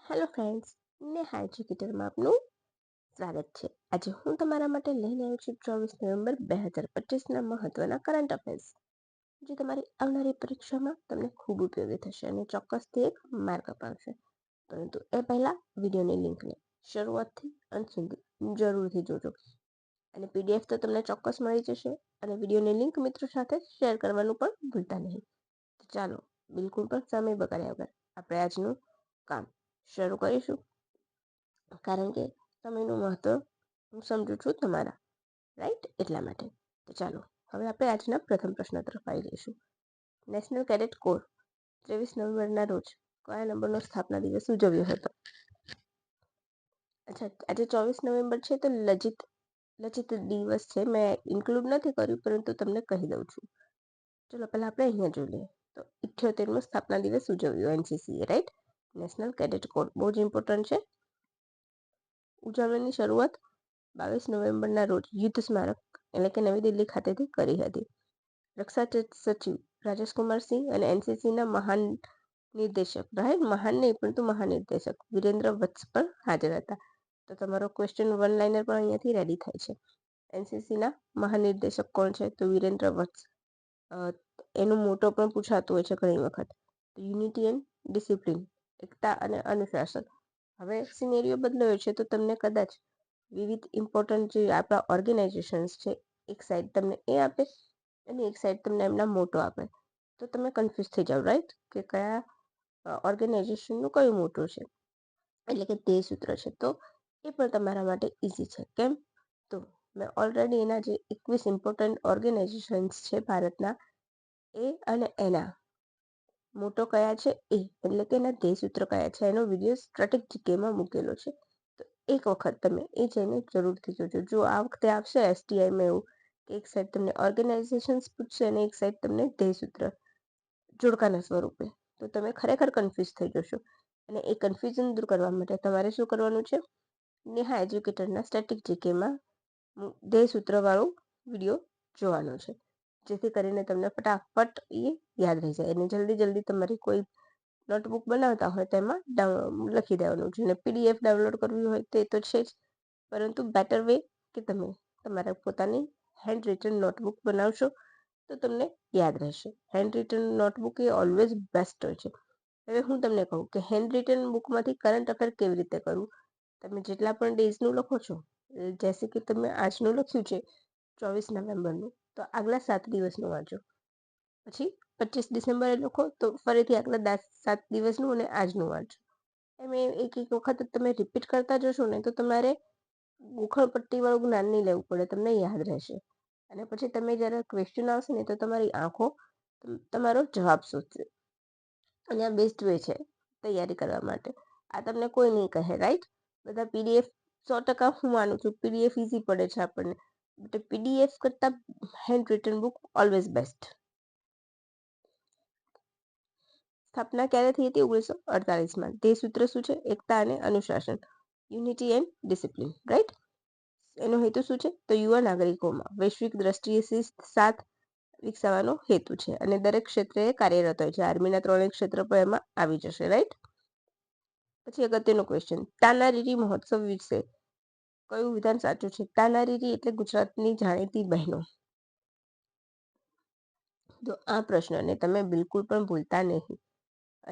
Hello friends, Neha એજ્યુકેટરમાં આપનું સ્વાગત છે. આજે હું તમારા માટે લઈને આવી છું 24 નવેમ્બર 2025ના મહત્વના કરંટ અફેર્સ, જે તમારી આવનારી પરીક્ષામાં તમને ખૂબ ઉપયોગી થશે અને ચોક્કસથી એક માર્ક અપાવશે. પરંતુ એ પહેલાં વિડીયોની લિંકને શરૂઆતથી અંત સુધી જરૂરથી જોજો અને પીડીએફ તો તમને ચોક્કસ મળી જશે અને વિડીયોની લિંક મિત્રો સાથે શેર કરવાનું પણ ભૂલતા નહીં. તો ચાલો બિલકુલ પણ સમય બગાડ્યા વગર આપણે આજનું કામ શરૂ કરીશું, કારણ કે સમયનું મહત્વ હું સમજું છું તમારા, રાઈટ? એટલા માટે. તો ચાલો હવે આપણે આજના પ્રથમ પ્રશ્ન તરફ આવી જઈશું. નેશનલ કેડેટ કોર 23 નવેમ્બરના રોજ કયા નંબરનો સ્થાપના દિવસ ઉજવ્યો હતો? અચ્છા, આજે 24 નવેમ્બર છે તો લચિત દિવસ છે. મેં ઇન્ક્લુડ નથી કર્યું, પરંતુ તમને કહી દઉં છું. ચલો પહેલાં આપણે અહીંયા જોઈ લઈએ. તો 78મો સ્થાપના દિવસ ઉજવ્યો એનસીસીએ, રાઈટ? નેશનલ કેડેટ કોર બહુ જ ઇમ્પોર્ટન્ટ છે. ઉજવણીની શરૂઆત 22 નવેમ્બરના રોજ યુદ્ધ સ્મારક એટલે કે નવી દિલ્હી ખાતેથી કરી હતી. રક્ષા સચિવ રાજેશ કુમાર સિંહ અને એનસીસીના મહાન નિર્દેશક, રાઈટ? મહાન નહીં પરંતુ મહાનિર્દેશક વિરેન્દ્ર વત્સ પણ હાજર હતા. તો તમારો ક્વેશ્ચન વન લાઇનર પણ અહીંયાથી રેડી થાય છે. એનસીસીના મહાનિર્દેશક કોણ છે? તો વિરેન્દ્ર વત્સ. એનો મોટો પણ પૂછાતો હોય છે ઘણી વખત. યુનિટી એન્ડ ડિસિપ્લિન, એકતા અને અનુશાસન. હવે સિનેરિયો બદલાયો છે તો તમને કદાચ વિવિધ ઇમ્પોર્ટન્ટ જે આપણા ઓર્ગેનાઇઝેશન્સ છે, એક સાઈડ તમને એ આપે અને એક સાઈડ તમને એમના મોટો આપે, તો તમે કન્ફ્યુઝ થઈ જાઓ, રાઈટ? કે કયા ઓર્ગેનાઇઝેશનનું કયું મોટું છે, એટલે કે તે સૂત્ર છે. તો એ પણ તમારા માટે ઇઝી છે. કેમ? તો મેં ઓલરેડી એના જે 21 ઇમ્પોર્ટન્ટ ઓર્ગેનાઇઝેશન્સ છે ભારતના, એ અને એના મોટો કયા છે એ, એટલે કે એના ધ્યેય સૂત્ર કયા છે, એનો વિડીયો સ્ટ્રેટેજિક જીકેમાં મૂકેલો છે. તો એક વખત તમે એ જઈને જરૂરથી જોજો. જો આ વખતે આવશે એસટીઆઈમાં એવું કે એક સાઈડ તમને ઓર્ગેનાઇઝેશન્સ પૂછશે અને એક સાઈડ તમને ધ્યેય સૂત્ર જોડકાના સ્વરૂપે, તો તમે ખરેખર કન્ફ્યુઝ થઈ જશો. અને એ કન્ફ્યુઝન દૂર કરવા માટે તમારે શું કરવાનું છે? નેહા એજ્યુકેટરના સ્ટેટિક જીકેમાં ધ્યેય સૂત્રવાળો વિડીયો જોવાનો છે, જેથી કરીને તમને ફટાફટ એ યાદ રહી જાય. અને જલ્દી તમારી કોઈ નોટબુક બનાવતા હોય તેમાં લખી દેવાનું છે. અને પીડીએફ ડાઉનલોડ કરવી હોય તે તો છે જ, પરંતુ બેટર વે કે તમે તમારા પોતાની હેન્ડ રિટન નોટબુક બનાવશો તો તમને યાદ રહેશે. હેન્ડ રિટન નોટબુક એ ઓલવેઝ બેસ્ટ હોય છે. હવે હું તમને કહું કે હેન્ડ રિટન બુકમાંથી કરંટ અફેર કેવી રીતે કરવું. તમે જેટલા પણ ડેઝનું લખો છો, જેસે કે તમે આજનું લખ્યું છે 24 નવેમ્બરનું, તો આગલા 7 દિવસનું વાંચો. પછી 25 ડિસેમ્બરે લખો તો ફરીથી આગલા 7 દિવસનું અને આજનું વાંચો. એમ એક વખત તમે રિપીટ કરતા જશો ને તો તમારે ગોખણપટ્ટીવાળું જ્ઞાન નહીં લેવું પડે, તમને યાદ રહેશે. અને પછી તમે જ્યારે ક્વેશ્ચન આવશે ને તો તમારી આંખો તમારો જવાબ શોધશે. અને આ બેસ્ટ વે છે તૈયારી કરવા માટે. આ તમને કોઈ નહીં કહે, રાઈટ? બધા પીડીએફ 100% હું માનું છું, પીડીએફ ઇઝી પડે છે આપણને, બટ પીડીએફ કરતાં hand return book always best. સ્થાપના ક્યારે થઈ હતી? 1948માં. તે સૂત્ર શું છે? એકતા અને અનુશાસન, યુનિટી એન્ડ ડિસિપ્લિન, રાઈટ? એનો હેતુ શું છે? તો યુવા નાગરિકોમાં વૈશ્વિક દ્રષ્ટિએ શિસ્ત સાથ વિકસાવવાનો હેતુ છે અને દરેક ક્ષેત્રે કાર્યરત હોય છે. આર્મીના 3 ક્ષેત્ર પણ એમાં આવી જશે, રાઈટ? પછી અગત્યનો ક્વેશ્ચન, તાનારીરી મહોત્સવ વિશે કયું વિધાન સાચું છે? તાનારીરી એટલે ગુજરાતની જાણીતી બહેનો. તો આ પ્રશ્નને તમે બિલકુલ પણ ભૂલતા નહીં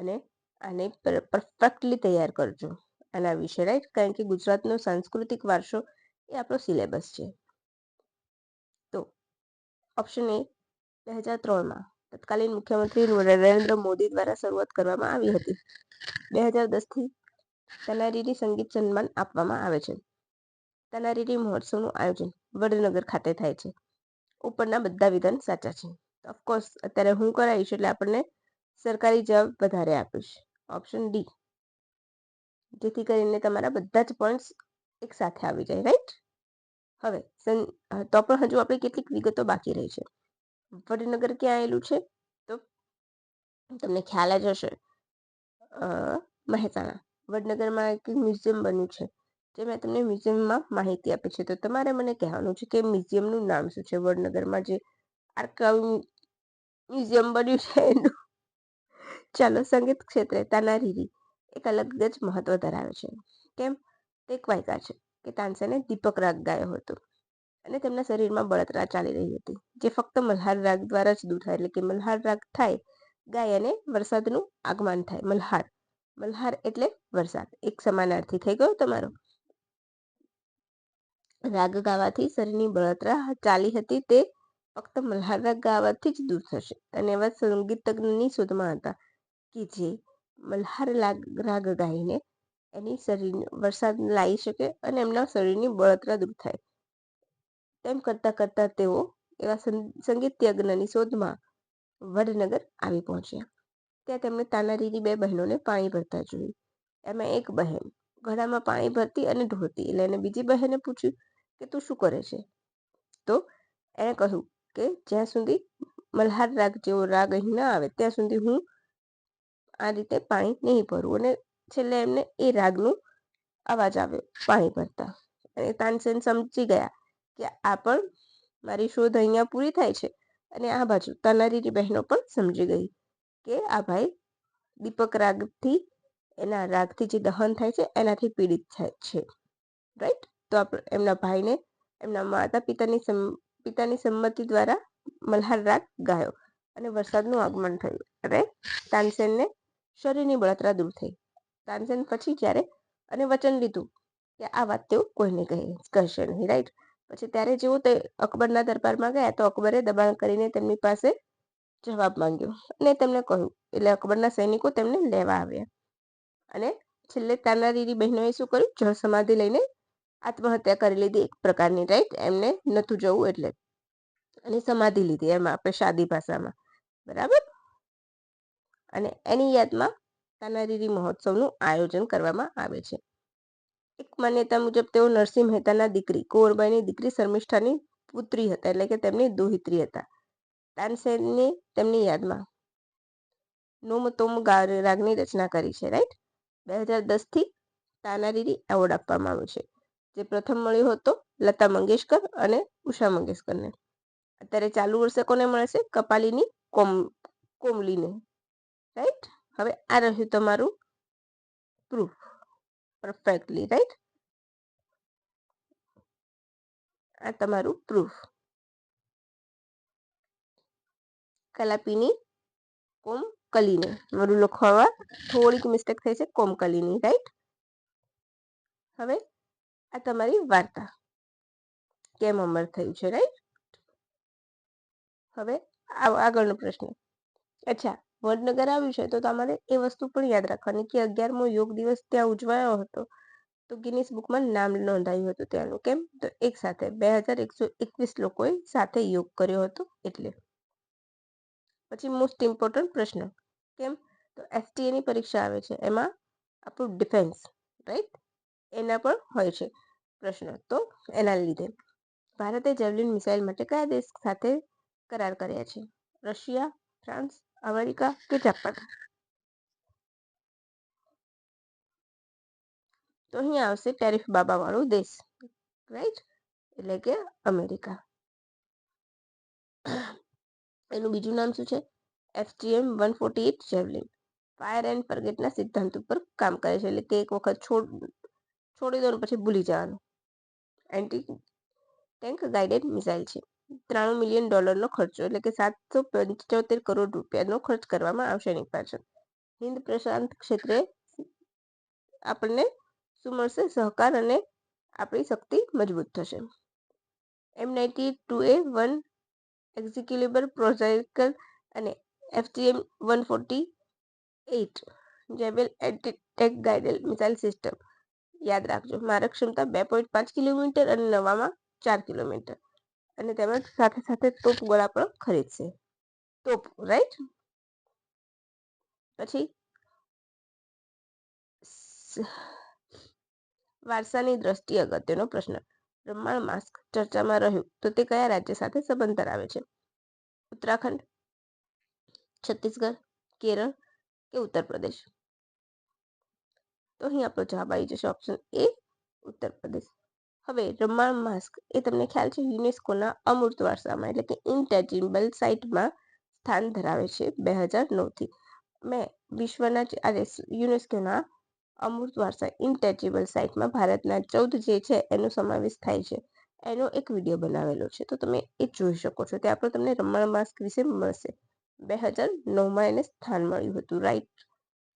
અને આને પરફેક્ટલી તૈયાર કરજો આના વિશે, રાઈટ? કારણ કે ગુજરાતનો સાંસ્કૃતિક વારસો એ આપણો સિલેબસ છે. તો ઓપ્શન એ 2003માં તત્કાલીન મુખ્યમંત્રી નરેન્દ્ર મોદી દ્વારા શરૂઆત કરવામાં આવી હતી. 2010થી તનારીરી સંગીત સન્માન આપવામાં આવે છે. તનારીરી મહોત્સવનું આયોજન વડનગર ખાતે થાય છે. ઉપરના બધા વિધાન સાચા છે. ઓફકોર્સ અત્યારે હું કરાવીશ એટલે આપણને સરકારી જવાબ વધારે આપીશ, ઓપ્શન ડી, જેથી કરીને તમારા બધા જ પોઈન્ટ્સ એક સાથે આવી જાય, રાઈટ? હવે તો પણ હજુ આપણે કેટલીક વિગતો બાકી રહી છે. વડનગર ક્યાં આવેલું છે? તો તમને ખ્યાલ જ હશે, મહેસાણા. વડનગરમાં એક મ્યુઝિયમ બન્યું છે, જે મેં તમને મ્યુઝિયમમાં માહિતી આપી છે. તો તમારે મને કહેવાનું છે કે મ્યુઝિયમનું નામ શું છે? વડનગરમાં જે આર્કાઇવ મ્યુઝિયમ બન્યું છે એનું. ચાલો, સંગીત ક્ષેત્રે તાનારીરી એક અલગ જ મહત્વ ધરાવે છે. કેમ? તે એક વાયકા છે કે તાનસેને દીપક રાગ ગાયો હતો અને તેમના શરીરમાં બળતરા ચાલી રહી હતી, જે ફક્ત મલ્હાર રાગ દ્વારા જ દૂર થાય. એટલે કે મલ્હાર રાગ થાય ગાય અને વરસાદનું આગમન થાય. મલ્હાર મલ્હાર એટલે વરસાદ, એક સમાનાર્થી થઈ ગયો તમારો. રાગ ગાવાથી શરીરની બળતરા ચાલી હતી તે ફક્ત મલ્હાર રાગ ગાવાથી જ દૂર થશે. અને એવા સંગીતજ્ઞની શોધમાં હતા કે જે મલ્હાર રાગ ગાઈને એની શરીર વરસાદ લાવી શકે અને એમના શરીરની બળતરા દૂર થાય. તેમ કરતાં કરતાં તેઓ એવા સંગીતજ્ઞની શોધમાં વડનગર આવી પહોંચ્યા. ત્યાં તેમણે તાનારીની 2 બહેનોને પાણી ભરતા જોઈ. એમાં એક બહેન ઘડામાં પાણી ભરતી અને ઢોળતી. એટલે એને બીજી બહેને પૂછ્યું કે તું શું કરે છે? તો એણે કહ્યું કે જ્યાં સુધી મલ્હાર રાગ જેવો રાગ અહીં ન આવે ત્યાં સુધી હું આ રીતે પાણી નહીં ભરું. અને છેલ્લે એમને એ રાગનું અવાજ આવ્યો પાણી ભરતા. અને તાનસેન સમજી ગયા કે આ પણ મારી શોધ અહીંયા પૂરી થાય છે. અને આ બાજુ તાનારીની બહેનો પણ સમજી ગઈ કે આ ભાઈ દીપક રાગથી એના રાગથી જે દહન થાય છે એનાથી પીડિત થાય છે. રાઈટ? તો એમના ભાઈને એમના માતા પિતાની સંમતિ દ્વારા મલ્હાર રાગ ગાયો અને વરસાદનું આગમન થયું અને તાનસેનને શરીરની બળતરા દૂર થઈ. તાનસેન પછી જ્યારે અને વચન લીધું કે આ વાત તેઓ કોઈને કહેશે નહીં. રાઈટ? પછી ત્યારે જેવું તે અકબરના દરબારમાં ગયા તો અકબરે દબાણ કરીને તેમની પાસે જવાબ માંગ્યો અને તેમને કહ્યું. એટલે અકબરના સૈનિકો તેમને લેવા આવ્યા અને છેલ્લે તાનારીની બહેનોએ શું કર્યું? જળ સમાધિ લઈને આત્મહત્યા કરી લીધી એક પ્રકારની. રાઈટ? એમને નતું જવું એટલે. અને સમાધિ લીધી, એમાં આપણે સાદી ભાષામાં. બરાબર? અને એની યાદમાં તાનારીરી મહોત્સવનું આયોજન કરવામાં આવે છે. એક માન્યતા મુજબ તેઓ નરસિંહ મહેતાના દીકરી કુંવરબાઈની દીકરી શર્મિષ્ઠાની પુત્રી હતા. એટલે કે તેમની દોહિત્રી હતા. તાનસેને તેમની યાદમાં નોમ તોમ રાગની રચના કરી છે. રાઈટ? 2010થી તાનારીરી એવોર્ડ આપવામાં આવ્યો છે, જે પ્રથમ મળ્યો હતો લતા મંગેશકર અને ઉષા મંગેશકરને. અત્યારે ચાલુ વર્ષે કોને મળે છે? કપાલીની કોમલીને. રાઈટ? હવે આ રહ્યું તમારું પ્રૂફ પરફેક્ટલી. રાઈટ? આ તમારું પ્રૂફ. કલાપીની કોમકલીને. મારું લખવામાં થોડીક મિસ્ટેક થઈ છે, કોમકલીની. રાઈટ? હવે આ તમારી વાર્તા કેમ અમર થયું છે. રાઈટ? હવે આગળનો પ્રશ્ન. અચ્છા, વડનગર આવ્યું છે તો તમારે એ વસ્તુ પણ યાદ રાખવાની કે 11મો યોગ દિવસ ત્યાં ઉજવાયો હતો તો ગિનિસ બુકમાં નામ નોંધાયું હતું ત્યાંનું. કેમ? તો એક સાથે 2121 લોકોએ સાથે યોગ કર્યો હતો એટલે. પછી મોસ્ટ ઇમ્પોર્ટન્ટ પ્રશ્ન. કેમ? તો એસટીએની પરીક્ષા આવે છે, એમાં આપણું ડિફેન્સ, રાઈટ, એના પણ હોય છે પ્રશ્ન. તો એના લીધે ભારતે જેવલિન મિસાઇલ માટે કયા દેશ સાથે કરાર કર્યા છે? રશિયા, ફ્રાન્સ, અમેરિકા કે જાપાન? તો અહીંયા આવશે ટેરિફ બાબા વાળો દેશ. રાઈટ? એટલે કે અમેરિકા. એનું બીજું નામ શું છે? FGM 148 javelin. ફાયર એન્ડ ફર્ગેટના સિદ્ધાંત ઉપર કામ કરે છે. એટલે કે એક વખત છોડી દો ને પછી ભૂલી જવાનું. એન્ટી ટેન્ક ગાઇડેડ મિસાઇલ છે. $93 મિલિયન ખર્ચો, એટલે કે 775 કરોડ રૂપિયાનો ખર્ચ કરવામાં આવશે એની પાછળ. હિન્દ પ્રશાંત ક્ષેત્રે આપણને શું મળશે? સહકાર અને આપણી શક્તિ મજબૂત થશે. M92A1 એક્ઝિક્યુટેબલ પ્રોજેક્ટ અને FGM 148 જેવેલ anti tank guided missile system. યાદ રાખજો, મારક ક્ષમતા 2.5 કિલોમીટર અને નવામાં 4 કિલોમીટર. અને તેમજ સાથે સાથે તોપ ગોળા પણ ખરીદશે. તોપ, રાઈટ? પછી વારસાની દ્રષ્ટિએ અગત્યનો પ્રશ્ન. બ્રહ્માંડ માસ્ક ચર્ચામાં રહ્યું તો તે કયા રાજ્ય સાથે સંબંધ ધરાવે છે? ઉત્તરાખંડ, છત્તીસગઢ, કેરળ કે ઉત્તર પ્રદેશ? તો અહીં આપણો જવાબ આવી જશે ઓપ્શન એ, ઉત્તર પ્રદેશ. હવે બ્રહ્માંડ માસ્ક એ તમને ખ્યાલ છે યુનેસ્કોના અમૂર્ત વારસામાં એટલે કે ઇન્ટેન્જિબલ સાઇટમાં સ્થાન ધરાવે છે 2009થી. મેં વિશ્વના યુનેસ્કોના અમૃત વારસા ઇનટેચેબલ સાઇટમાં ભારતના 14 જે છે એનો સમાવેશ થાય છે. એનો એક વિડીયો બનાવેલો છે, તો તમે એ જોઈ શકો છો. ત્યાં પર તમને રમણ માસ્ક વિશે મળશે. 2009માં એને સ્થાન મળ્યું હતું, રાઈટ.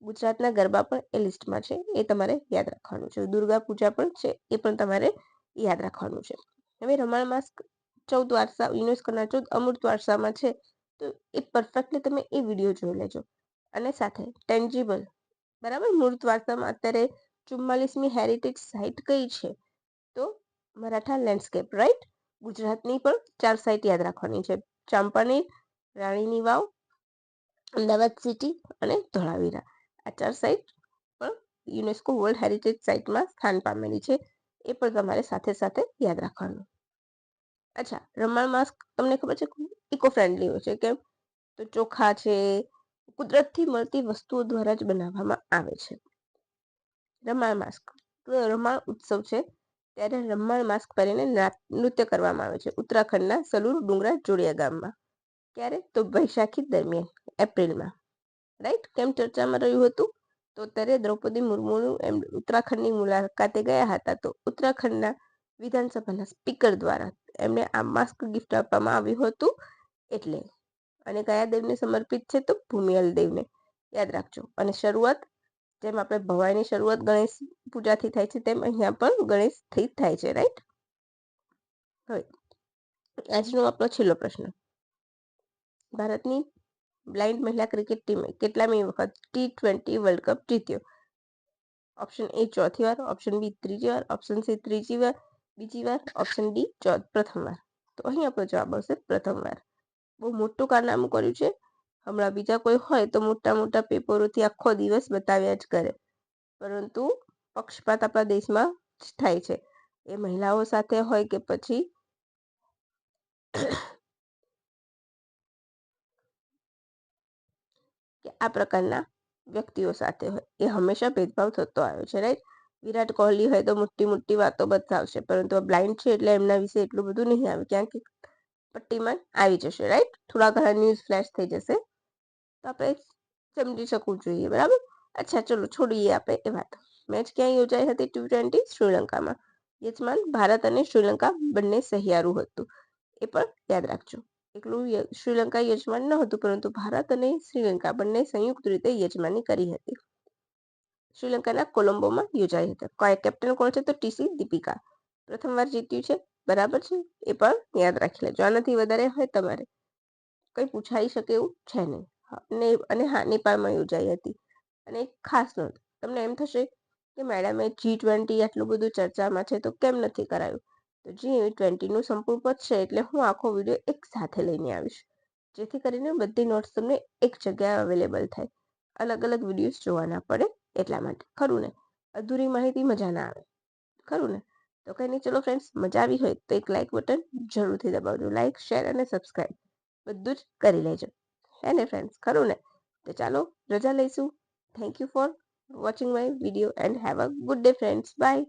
ગુજરાતના ગરબા પણ એ લિસ્ટમાં છે, એ તમારે યાદ રાખવાનું છે. દુર્ગા પૂજા પણ છે, એ પણ તમારે યાદ રાખવાનું છે. હવે રમણ માસ્ક 14 વારસા યુનેસ્કોના 14 અમૃત વારસામાં છે, તો એ પરફેક્ટલી તમે એ વિડીયો જોઈ લેજો. અને સાથે ટેન્જિબલ, બરાબર, મૂર્ત વારસામાં અત્યારે 44મી હેરિટેજ સાઇટ કઈ છે? તો મરાઠા લેન્ડસ્કેપ, રાઈટ. ગુજરાતની પણ 4 સાઇટ યાદ રાખવાની છે: ચાંપાનેર, રાણીની વાવ, અમદાવાદ સિટી અને ધોળાવીરા. આ 4 સાઇટ પણ યુનેસ્કો વર્લ્ડ હેરિટેજ સાઇટમાં સ્થાન પામેલી છે, એ પણ તમારે સાથે સાથે યાદ રાખવાનું. અચ્છા, રમણ માસ્ક તમને ખબર છે ઇકો ફ્રેન્ડલી હોય છે, કેમ? તો ચોખા છે, કુદરતથી મળતી વસ્તુઓ દ્વારા જ બનાવવામાં આવે છે. રમણ માસ્ક, તો રમણ ઉત્સવ છે ત્યારે રમણ માસ્ક પહેરીને નૃત્ય કરવામાં આવે છે ઉત્તરાખંડના સલુર ડુંગરા જોડિયા ગામમાં. ક્યારે? તો વૈશાખી દરમિયાન, એપ્રિલમાં, રાઈટ. કેમ ચર્ચામાં રહ્યું હતું? તો અત્યારે દ્રૌપદી મુર્મુનું એમ ઉત્તરાખંડની મુલાકાતે ગયા હતા, તો ઉત્તરાખંડના વિધાનસભાના સ્પીકર દ્વારા એમને આ માસ્ક ગિફ્ટ આપવામાં આવ્યું હતું એટલે. અને કયા દેવને સમર્પિત છે? તો ભૂમિહલ દેવને, યાદ રાખજો. અને શરૂઆત, જેમ આપણે ભવાઈની શરૂઆત ગણેશ પૂજાથી થાય છે, તેમ અહીંયા પણ ગણેશથી થાય છે, રાઈટ. હવે આજનો આપણો છેલ્લો પ્રશ્ન: ભારતની બ્લાઇન્ડ મહિલા ક્રિકેટ ટીમે કેટલામી વખત T20 વર્લ્ડ કપ જીત્યો? ઓપ્શન એ 4થી વાર, ઓપ્શન બી 3જી વાર, ઓપ્શન સી 3જી વાર, બીજી વાર, ઓપ્શન ડી પ્રથમ વાર. તો અહીં આપણો જવાબ આવશે પ્રથમ વાર. બહુ મોટું કારનામું કર્યું છે. હમણાં બીજા કોઈ હોય તો મોટા મોટા પેપરોથી આખો દિવસ બતાવ્યા જ કરે, પરંતુ પક્ષપાત આપણા દેશમાં જ થાય છે. એ મહિલાઓ સાથે હોય કે પછી કે આ પ્રકારના વ્યક્તિઓ સાથે હોય, એ હંમેશા ભેદભાવ થતો આવ્યો છે, રાઈટ. વિરાટ કોહલી હોય તો મોટી મોટી વાતો બતાવશે, પરંતુ આ બ્લાઇન્ડ છે એટલે એમના વિશે એટલું બધું નહીં આવે, ક્યાંક પટ્ટીમાં આવી જશે, રાઈટ. થોડા ઘણા ન્યૂઝ ફ્લેશ થઈ જશે, તો આપણે સમજી શકવું જોઈએ, બરાબર. અચ્છા, ચલો છોડીએ આપણે એ વાત. મેચ ક્યાં યોજાઈ હતી T20? શ્રીલંકામાં. યજમાન ભારત અને શ્રીલંકા બંને સહિયારું હતું, એ પણ યાદ રાખજો. એકલું શ્રીલંકા યજમાન ન હતું, પરંતુ ભારત અને શ્રીલંકા બંને સંયુક્ત રીતે યજમાની કરી હતી. શ્રીલંકાના કોલંબોમાં યોજાઈ હતી. કેપ્ટન કોણ છે? તો TC દીપિકા. પ્રથમવાર જીત્યું છે, બરાબર છે, એ પણ યાદ રાખી લેજો. આનાથી વધારે હોય તમારે કંઈ પૂછાઈ શકે એવું છે નહીં. અને હા, નેપાળમાં યોજાઈ હતી. અને એક ખાસ નોંધ, તમને એમ થશે કે મેડમે G20 આટલું બધું ચર્ચામાં છે તો કેમ નથી કરાયું? તો G20નું સંપૂર્ણ પદ છે એટલે હું આખો વિડીયો એક સાથે લઈને આવીશ, જેથી કરીને બધી નોટ્સ તમને એક જગ્યાએ અવેલેબલ થાય, અલગ અલગ વિડીયોઝ જોવા ના પડે એટલા માટે. ખરું ને? અધૂરી માહિતી મજા ના આવે, ખરું ને? તો કંઈ નહીં, ચલો ફ્રેન્ડ્સ, મજા આવી હોય તો એક લાઇક બટન જરૂરથી દબાવજો. લાઇક, શેર અને સબસ્ક્રાઈબ બધું જ કરી લેજો, હે ને ફ્રેન્ડ્સ? ખરું ને? તો ચાલો રજા લઈશું. Thank you for watching my video and have a good day friends. By.